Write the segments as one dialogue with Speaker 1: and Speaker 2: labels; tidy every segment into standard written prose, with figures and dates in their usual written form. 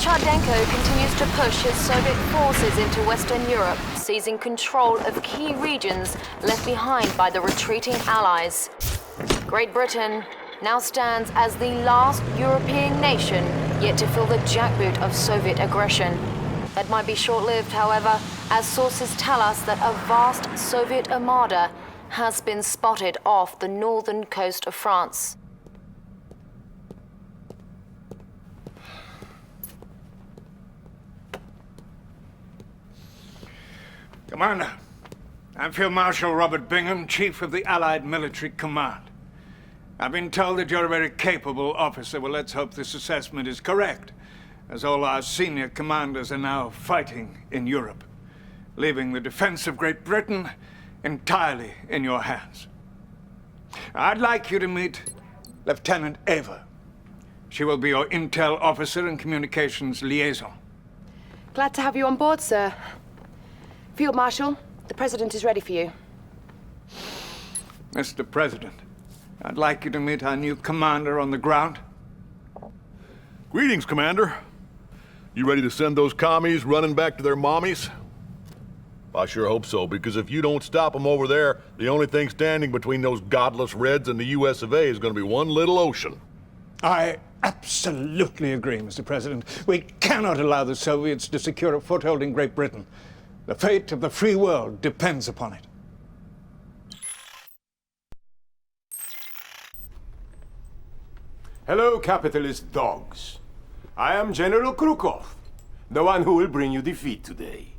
Speaker 1: Chardenko continues to push his Soviet forces into Western Europe, seizing control of key regions left behind by the retreating Allies. Great Britain now stands as the last European nation yet to feel the jackboot of Soviet aggression. That might be short-lived, however, as sources tell us that a vast Soviet armada has been spotted off the northern coast of France.
Speaker 2: Commander, I'm Field Marshal Robert Bingham, Chief of the Allied Military Command. I've been told that you're a very capable officer. Well, let's hope this assessment is correct, as all our senior commanders are now fighting in Europe, leaving the defense of Great Britain entirely in your hands. I'd like you to meet Lieutenant Ava. She will be your intel officer and communications liaison.
Speaker 3: Glad to have you on board, sir. Field Marshal, the President is ready for you.
Speaker 2: Mr. President, I'd like you to meet our new commander on the ground.
Speaker 4: Greetings, Commander. You ready to send those commies running back to their mommies? I sure hope so, because if you don't stop them over there, the only thing standing between those godless Reds and the US of A is going to be one little ocean.
Speaker 2: I absolutely agree, Mr. President. We cannot allow the Soviets to secure a foothold in Great Britain. The fate of the free world depends upon it.
Speaker 5: Hello, capitalist dogs. I am General Krukov, the one who will bring you defeat today.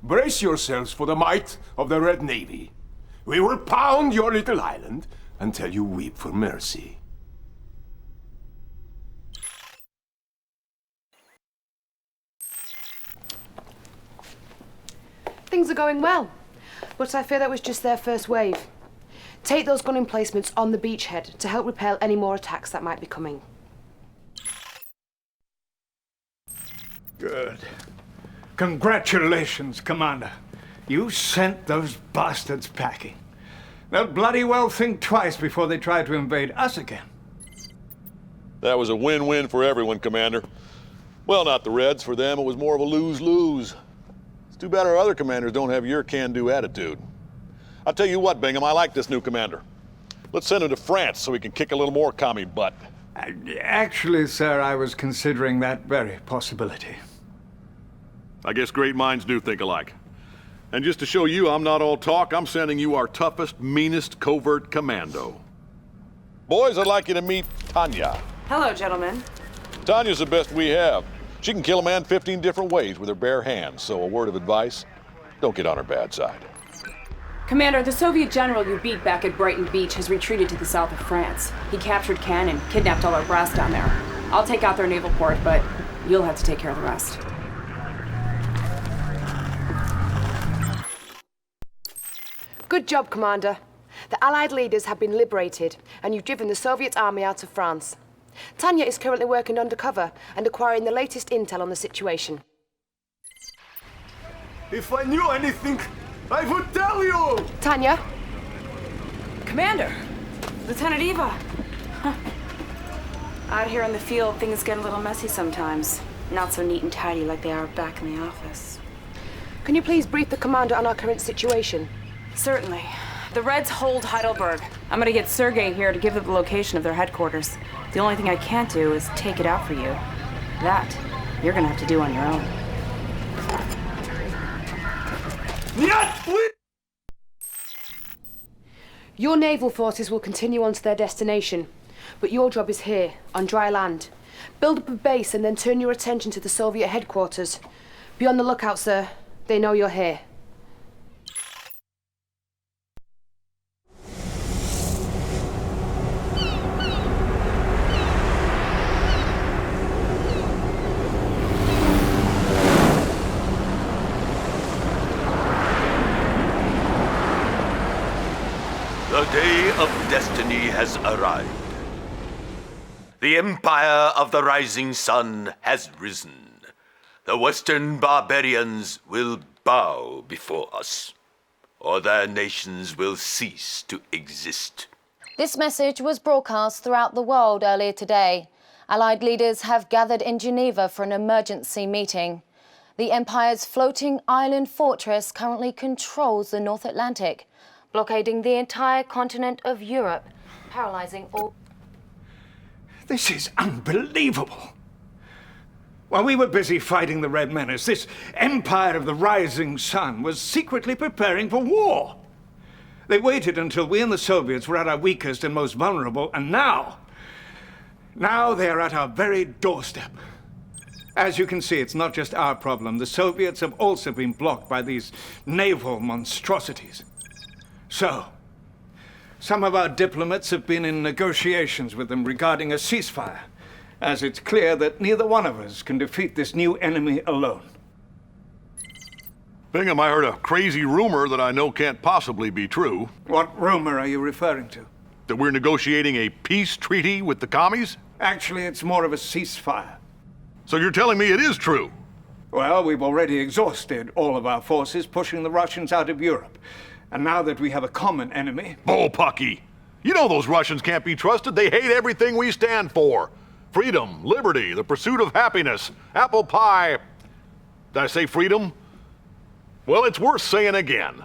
Speaker 5: Brace yourselves for the might of the Red Navy. We will pound your little island until you weep for mercy.
Speaker 3: Things are going well, but I fear that was just their first wave. Take those gun emplacements on the beachhead to help repel any more attacks that might be coming.
Speaker 2: Good. Congratulations, Commander. You sent those bastards packing. They'll bloody well think twice before they try to invade us again.
Speaker 4: That was a win-win for everyone, Commander. Well, not the Reds. For them, it was more of a lose-lose. It's too bad our other commanders don't have your can-do attitude. I'll tell you what, Bingham, I like this new commander. Let's send him to France so he can kick a little more commie butt.
Speaker 2: Actually, sir, I was considering that very possibility.
Speaker 4: I guess great minds do think alike. And just to show you I'm not all talk, I'm sending you our toughest, meanest covert commando. Boys, I'd like you to meet Tanya.
Speaker 6: Hello, gentlemen.
Speaker 4: Tanya's the best we have. She can kill a man 15 different ways with her bare hands, so a word of advice, don't get on her bad side.
Speaker 6: Commander, the Soviet general you beat back at Brighton Beach has retreated to the south of France. He captured Cannes and kidnapped all our brass down there. I'll take out their naval port, but you'll have to take care of the rest.
Speaker 3: Good job, Commander. The Allied leaders have been liberated, and you've driven the Soviet army out of France. Tanya is currently working undercover and acquiring the latest intel on the situation.
Speaker 5: If I knew anything, I would tell you!
Speaker 3: Tanya?
Speaker 6: Commander! Lieutenant Eva! Huh. Out here in the field, things get a little messy sometimes. Not so neat and tidy like they are back in the office.
Speaker 3: Can you please brief the Commander on our current situation?
Speaker 6: Certainly. The Reds hold Heidelberg. I'm gonna get Sergei here to give them the location of their headquarters. The only thing I can't do is take it out for you. That, you're gonna have to do on your own.
Speaker 3: Your naval forces will continue on to their destination, but your job is here, on dry land. Build up a base and then turn your attention to the Soviet headquarters. Be on the lookout, sir. They know you're here.
Speaker 7: The day of destiny has arrived. The empire of the rising sun has risen. The Western barbarians will bow before us, or their nations will cease to exist.
Speaker 1: This message was broadcast throughout the world earlier today, Allied leaders have gathered in Geneva for an emergency meeting. The Empire's floating island fortress currently controls the North Atlantic, blockading the entire continent of Europe, paralyzing all...
Speaker 2: This is unbelievable. While we were busy fighting the Red Menace, this Empire of the Rising Sun was secretly preparing for war. They waited until we and the Soviets were at our weakest and most vulnerable, and now they are at our very doorstep. As you can see, it's not just our problem. The Soviets have also been blocked by these naval monstrosities. So, some of our diplomats have been in negotiations with them regarding a ceasefire, as it's clear that neither one of us can defeat this new enemy alone.
Speaker 4: Bingham, I heard a crazy rumor that I know can't possibly be true.
Speaker 2: What rumor are you referring to?
Speaker 4: That we're negotiating a peace treaty with the commies?
Speaker 2: Actually, it's more of a ceasefire.
Speaker 4: So you're telling me it is true?
Speaker 2: Well, we've already exhausted all of our forces pushing the Russians out of Europe. And now that we have a common enemy...
Speaker 4: Bullpucky! You know those Russians can't be trusted. They hate everything we stand for. Freedom, liberty, the pursuit of happiness, apple pie. Did I say freedom? Well, it's worth saying again.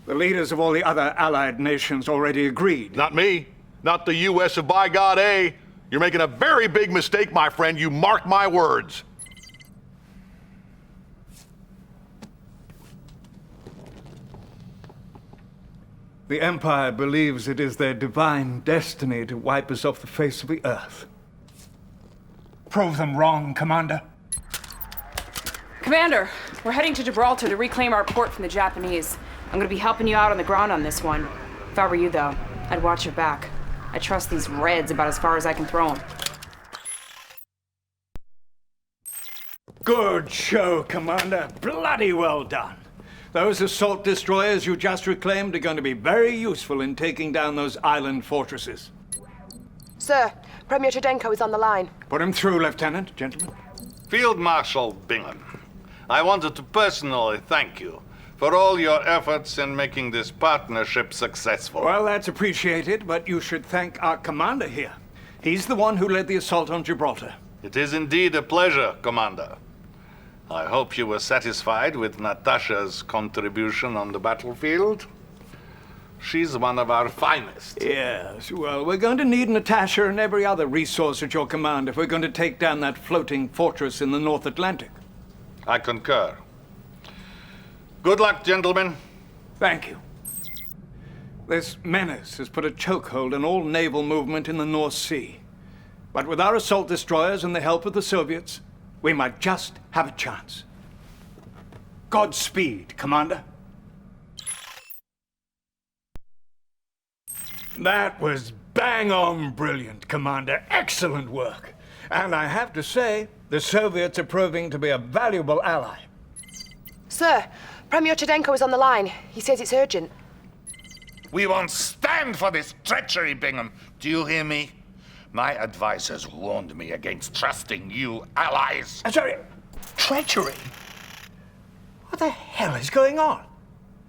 Speaker 2: The leaders of all the other Allied nations already agreed.
Speaker 4: Not me. Not the U.S. of by God, eh? You're making a very big mistake, my friend. You mark my words.
Speaker 2: The Empire believes it is their divine destiny to wipe us off the face of the earth. Prove them wrong, Commander.
Speaker 6: Commander, we're heading to Gibraltar to reclaim our port from the Japanese. I'm gonna be helping you out on the ground on this one. If I were you, though, I'd watch your back. I trust these Reds about as far as I can throw them.
Speaker 2: Good show, Commander. Bloody well done. Those assault destroyers you just reclaimed are going to be very useful in taking down those island fortresses.
Speaker 3: Sir, Premier Chudenko is on the line.
Speaker 2: Put him through, Lieutenant. Gentlemen.
Speaker 8: Field Marshal Bingham, I wanted to personally thank you for all your efforts in making this partnership successful.
Speaker 2: Well, that's appreciated, but you should thank our commander here. He's the one who led the assault on Gibraltar.
Speaker 8: It is indeed a pleasure, Commander. I hope you were satisfied with Natasha's contribution on the battlefield. She's one of our finest.
Speaker 2: Yes, well, we're going to need Natasha and every other resource at your command if we're going to take down that floating fortress in the North Atlantic.
Speaker 8: I concur. Good luck, gentlemen.
Speaker 2: Thank you. This menace has put a chokehold on all naval movement in the North Sea. But with our assault destroyers and the help of the Soviets, we might just have a chance. Godspeed, Commander. That was bang on brilliant, Commander. Excellent work. And I have to say, the Soviets are proving to be a valuable ally.
Speaker 3: Sir, Premier Chudenko is on the line. He says it's urgent.
Speaker 9: We won't stand for this treachery, Bingham. Do you hear me? My advisors warned me against trusting you allies.
Speaker 2: Sorry, treachery? What the hell is going on?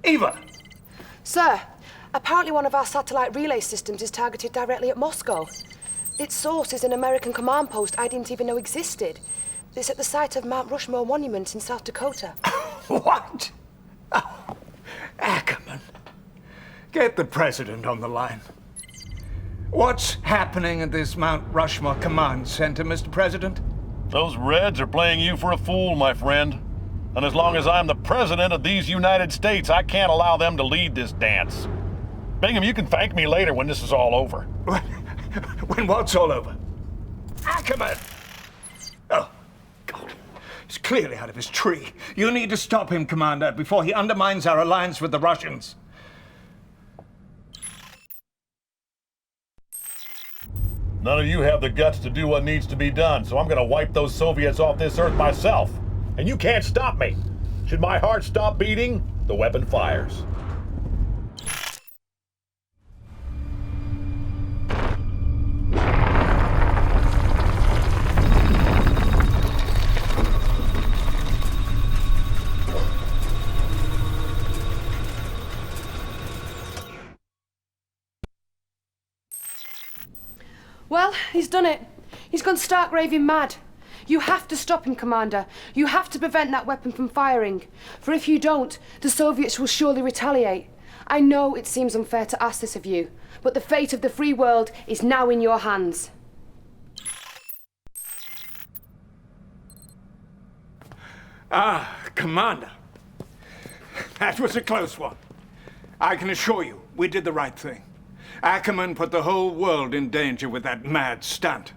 Speaker 2: Eva!
Speaker 3: Sir, apparently one of our satellite relay systems is targeted directly at Moscow. Its source is an American command post I didn't even know existed. It's at the site of Mount Rushmore Monument in South Dakota.
Speaker 2: What? Oh, Ackerman. Get the president on the line. What's happening at this Mount Rushmore Command Center, Mr. President?
Speaker 4: Those Reds are playing you for a fool, my friend. And as long as I'm the president of these United States, I can't allow them to lead this dance. Bingham, you can thank me later when this is all over.
Speaker 2: When what's all over? Ackerman! Oh, God. He's clearly out of his tree. You need to stop him, Commander, before he undermines our alliance with the Russians.
Speaker 4: None of you have the guts to do what needs to be done, so I'm gonna wipe those Soviets off this earth myself. And you can't stop me. Should my heart stop beating, the weapon fires.
Speaker 3: Well, Well, he's done it. He's gone stark raving mad. You have to stop him, Commander. You have to prevent that weapon from firing. For if you don't, the Soviets will surely retaliate. I know it seems unfair to ask this of you, but the fate of the free world is now in your hands.
Speaker 2: Ah, Commander. That was a close one. I can assure you, we did the right thing. Ackerman put the whole world in danger with that mad stunt.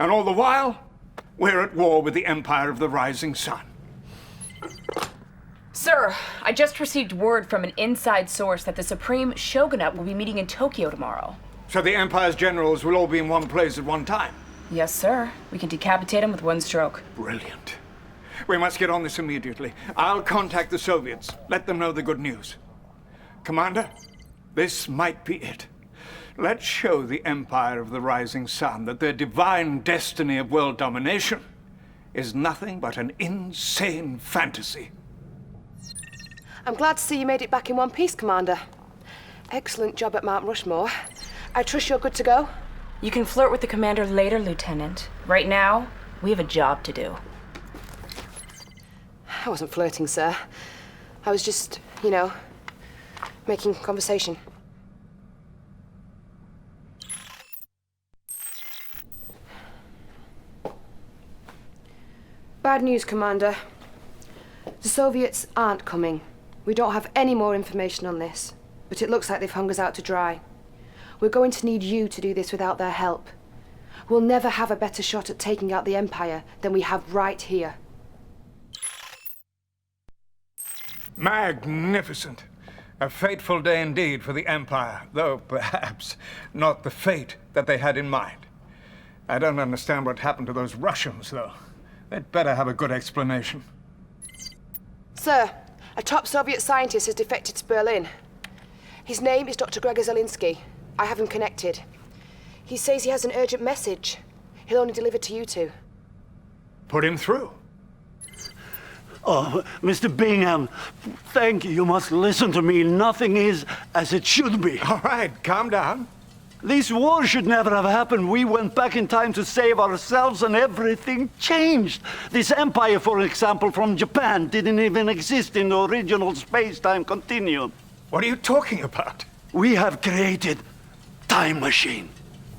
Speaker 2: And all the while, we're at war with the Empire of the Rising Sun.
Speaker 6: Sir, I just received word from an inside source that the Supreme Shogunate will be meeting in Tokyo tomorrow.
Speaker 2: So the Empire's generals will all be in one place at one time?
Speaker 6: Yes, sir. We can decapitate them with one stroke.
Speaker 2: Brilliant. We must get on this immediately. I'll contact the Soviets. Let them know the good news. Commander, this might be it. Let's show the Empire of the Rising Sun that their divine destiny of world domination is nothing but an insane fantasy.
Speaker 3: I'm glad to see you made it back in one piece, Commander. Excellent job at Mount Rushmore. I trust you're good to go?
Speaker 6: You can flirt with the commander later, Lieutenant. Right now, we have a job to do.
Speaker 3: I wasn't flirting, sir. I was just, making conversation. Bad news, Commander. The Soviets aren't coming. We don't have any more information on this, but it looks like they've hung us out to dry. We're going to need you to do this without their help. We'll never have a better shot at taking out the Empire than we have right here.
Speaker 2: Magnificent. A fateful day indeed for the Empire, though perhaps not the fate that they had in mind. I don't understand what happened to those Russians, though. They'd better have a good explanation.
Speaker 3: Sir, a top Soviet scientist has defected to Berlin. His name is Dr. Gregor Zelinsky. I have him connected. He says he has an urgent message. He'll only deliver to you two.
Speaker 2: Put him through.
Speaker 10: Oh, Mr. Bingham, thank you. You must listen to me. Nothing is as it should be.
Speaker 2: All right, calm down.
Speaker 10: This war should never have happened. We went back in time to save ourselves and everything changed. This empire, for example, from Japan, didn't even exist in the original space-time continuum.
Speaker 2: What are you talking about?
Speaker 10: We have created time machine.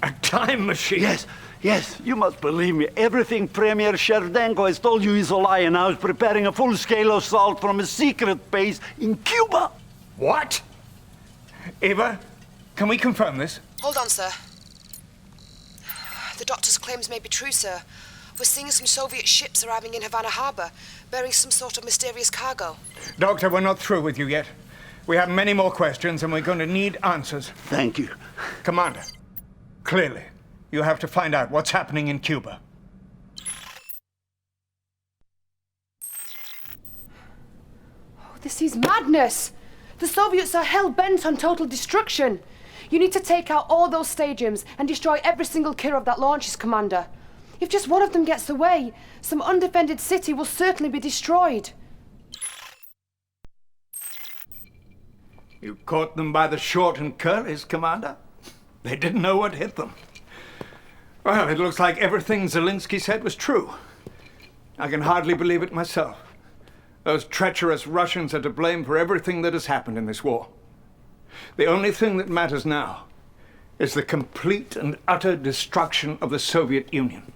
Speaker 2: A time machine?
Speaker 10: Yes, you must believe me. Everything Premier Sherdenko has told you is a lie, and now is preparing a full-scale assault from a secret base in Cuba.
Speaker 2: What? Eva, can we confirm this?
Speaker 3: Hold on, sir. The doctor's claims may be true, sir. We're seeing some Soviet ships arriving in Havana Harbor, bearing some sort of mysterious cargo.
Speaker 2: Doctor, we're not through with you yet. We have many more questions, and we're going to need answers.
Speaker 10: Thank you.
Speaker 2: Commander, clearly, you have to find out what's happening in Cuba.
Speaker 3: Oh, this is madness! The Soviets are hell-bent on total destruction. You need to take out all those stadiums and destroy every single Kirov that launches, Commander. If just one of them gets away, some undefended city will certainly be destroyed.
Speaker 2: You caught them by the short and curlies, Commander. They didn't know what hit them. Well, it looks like everything Zelinsky said was true. I can hardly believe it myself. Those treacherous Russians are to blame for everything that has happened in this war. The only thing that matters now is the complete and utter destruction of the Soviet Union.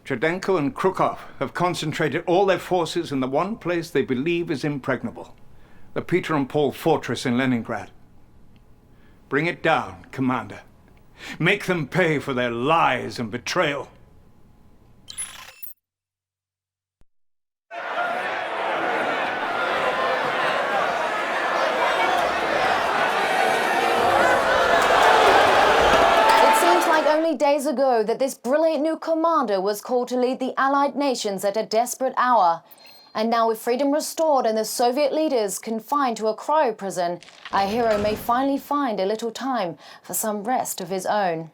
Speaker 2: Cherdenko and Krukov have concentrated all their forces in the one place they believe is impregnable, the Peter and Paul fortress in Leningrad. Bring it down, Commander. Make them pay for their lies and betrayal.
Speaker 1: Only days ago that this brilliant new commander was called to lead the Allied nations at a desperate hour. And now with freedom restored and the Soviet leaders confined to a cryo prison, our hero may finally find a little time for some rest of his own.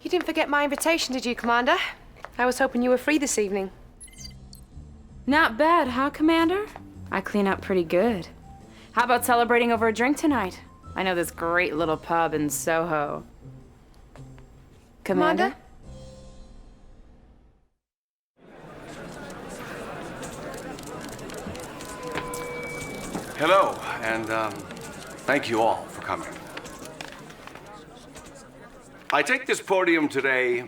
Speaker 3: You didn't forget my invitation, did you, Commander? I was hoping you were free this evening.
Speaker 6: Not bad, huh, Commander? I clean up pretty good. How about celebrating over a drink tonight? I know this great little pub in Soho. Commander?
Speaker 11: Hello, and thank you all for coming. I take this podium today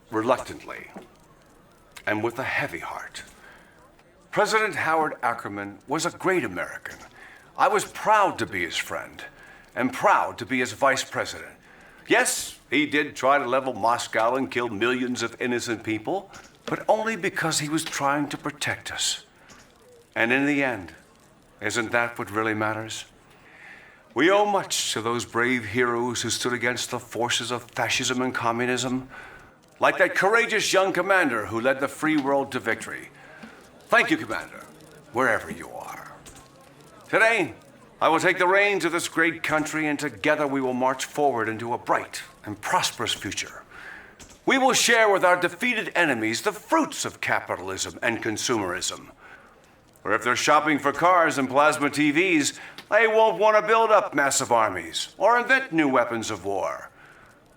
Speaker 11: reluctantly and with a heavy heart. President Howard Ackerman was a great American. I was proud to be his friend and proud to be his vice president. Yes, he did try to level Moscow and kill millions of innocent people, but only because he was trying to protect us. And in the end, isn't that what really matters? We owe much to those brave heroes who stood against the forces of fascism and communism, like that courageous young commander who led the free world to victory. Thank you, Commander, wherever you are. Today, I will take the reins of this great country, and together we will march forward into a bright and prosperous future. We will share with our defeated enemies the fruits of capitalism and consumerism. Or if they're shopping for cars and plasma TVs, they won't want to build up massive armies or invent new weapons of war.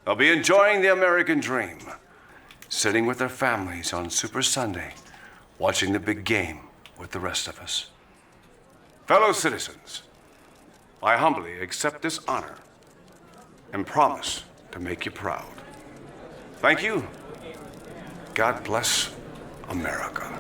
Speaker 11: They'll be enjoying the American dream, sitting with their families on Super Sunday, watching the big game with the rest of us. Fellow citizens, I humbly accept this honor and promise to make you proud. Thank you. God bless America.